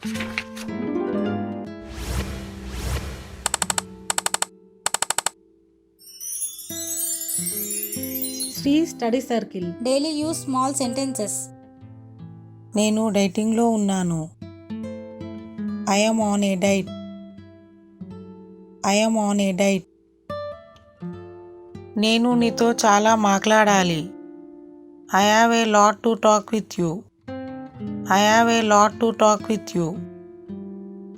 Shri study circle. Daily use small sentences. నేను డైటింగ్లో ఉన్నాను. I am on a diet. I am on a diet. నేను నీతో చాలా మాట్లాడాలి. I have a lot to talk with you. I have a lot to talk with you.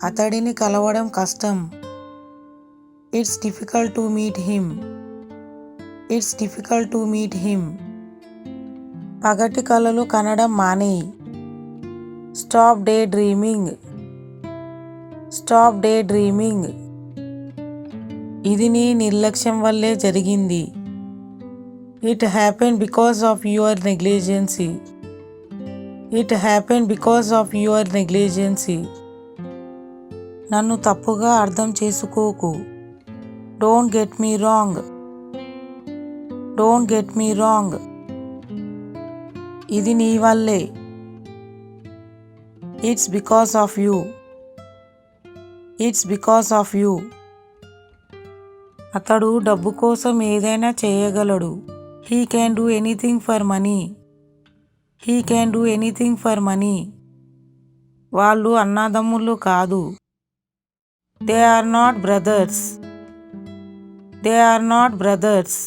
అతడిని కలవడం కష్టం. It's difficult to meet him. It's difficult to meet him. పగటి కలలు కనడం మానేయి. Stop day dreaming. Stop day dreaming. ఇది నీ నిర్లక్ష్యం వల్లే జరిగింది. It happen because of your negligence. It happen because of your negligence. నన్ను తప్పుగా అర్థం చేసుకోకు. Don't get me wrong. Don't get me wrong. ఇది నీ వల్లే. It's because of you. It's because of you. అతడు డబ్బు కోసం ఏదైనా చేయగలడు. He can do anything for money. He can do anything for money. వాళ్ళు అన్నదమ్ములు కాదు. They are not brothers. They are not brothers.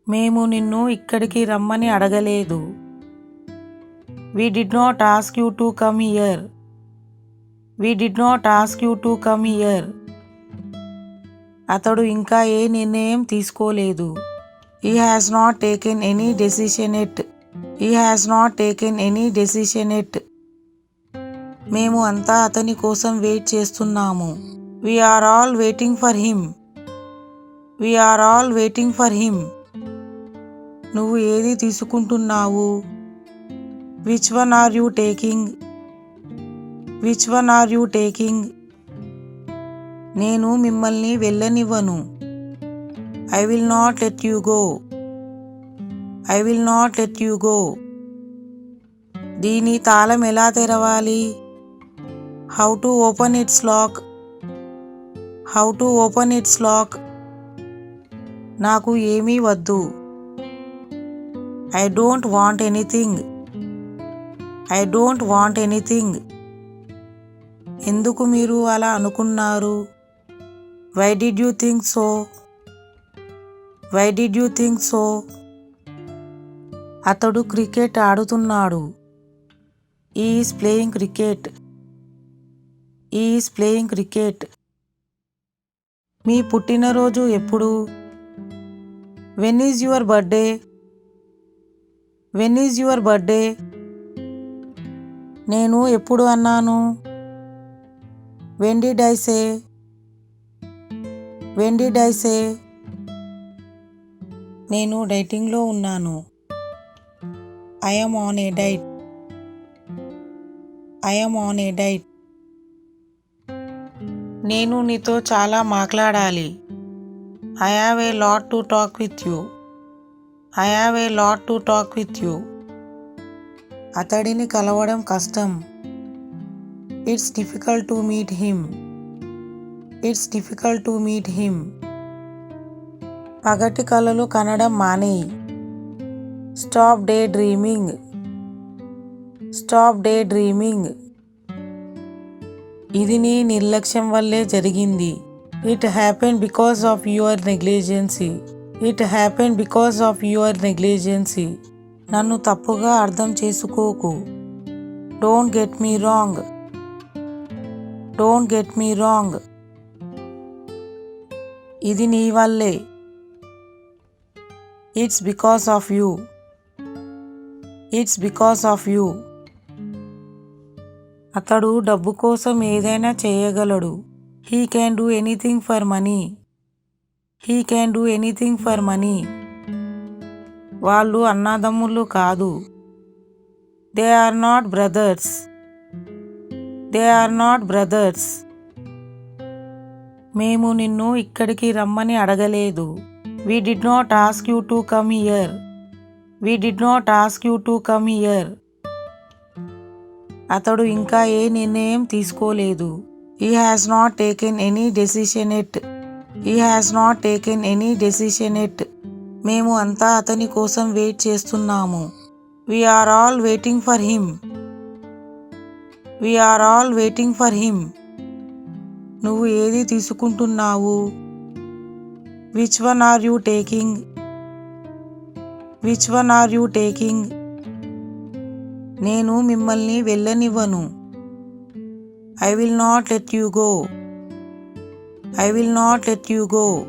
మేము నిన్ను ఇక్కడికి రమ్మని అడగలేదు. We did not ask you to come here. We did not ask you to come here. అతడు ఇంకా ఏ నిర్ణయం తీసుకోలేదు. He has not taken any decision yet. He has not taken any decision yet. మేము అంతా అతని కోసం వెయిట్ చేస్తున్నాము. We are all waiting for him. We are all waiting for him. నువ్వు ఏది తీసుకుంటున్నావు? Which one are you taking? Which one are you taking? నేను మిమ్మల్ని వెళ్ళనివ్వను. I will not let you go. I will not let you go. దీని తాళం ఎలా తెరవాలి? How to open its lock? How to open its lock? నాకు ఏమీ వద్దు. I don't want anything. I don't want anything. ఎందుకు మీరు అలా అనుకున్నారు? Why did you think so? Why did you think so? అతడు క్రికెట్ ఆడుతున్నాడు. He is playing cricket. He is playing cricket. మీ పుట్టినరోజు ఎప్పుడు? When is your birthday? When is your birthday? నేను ఎప్పుడు అన్నాను? When did I say? When did I say? నేను డైటింగ్లో ఉన్నాను. I am on a diet. I am on a diet. నేను నీతో చాలా మాట్లాడాలి. I have a lot to talk with you. I have a lot to talk with you. అతడిని కలవడం కష్టం. It's difficult to meet him. It's difficult to meet him. పగటి కలలు కనడం మానేయి. Stop day dreaming. Stop day dreaming. ఇది నీ నిర్లక్ష్యం వల్లే జరిగింది. It happened because of your negligency. It happened because of your negligency. నన్ను తప్పుగా అర్థం చేసుకోకు. Don't get me wrong. Don't get me wrong. ఇది నీ వల్లే. It's because of you. It's because of you. అతడు డబ్బు కోసం ఏదైనా చేయగలడు. He can do anything for money. He can do anything for money. వాళ్ళు అన్నదమ్ములు కాదు. They are not brothers. They are not brothers. మేము నిన్ను ఇక్కడికి రమ్మని అడగలేదు. We did not ask you to come here. We did not ask you to come here. అతడు ఇంకా ఏ నిర్ణయం తీసుకోలేదు. He has not taken any decision yet. He has not taken any decision yet. మేము అంతా అతని కోసం వెయిట్ చేస్తున్నాము. We're all waiting for him. We're all waiting for him. నువ్వు ఏది తీసుకుంటున్నావు? Which one are you taking? Which one are you taking? నేను మిమ్మల్ని వెళ్ళనివ్వను. I will not let you go. I will not let you go.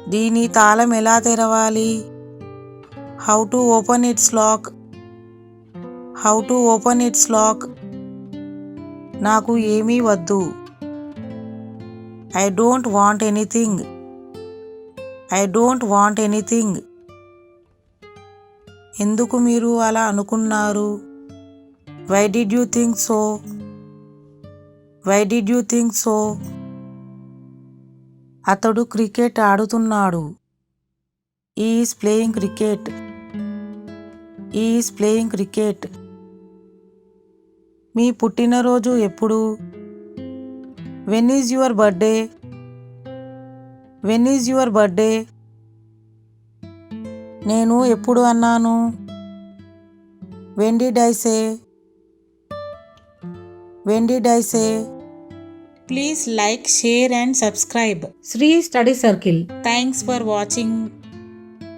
దీని తాళం ఎలా తెరవాలి? How to open its lock. How to open its lock. నాకు ఏమీ వద్దు. I don't want anything. I don't want anything. ఎందుకు మీరు అలా అనుకున్నారు? Why did you think so? Why did you think so? అతడు క్రికెట్ ఆడుతున్నాడు. He is playing cricket. He is playing cricket. మీ పుట్టినరోజు ఎప్పుడు? When is your birthday? When is your birthday? నేను ఎప్పుడు అన్నాను? When did I say? When did I say? Please like, share and subscribe. Sri Study Circle. Thanks for watching.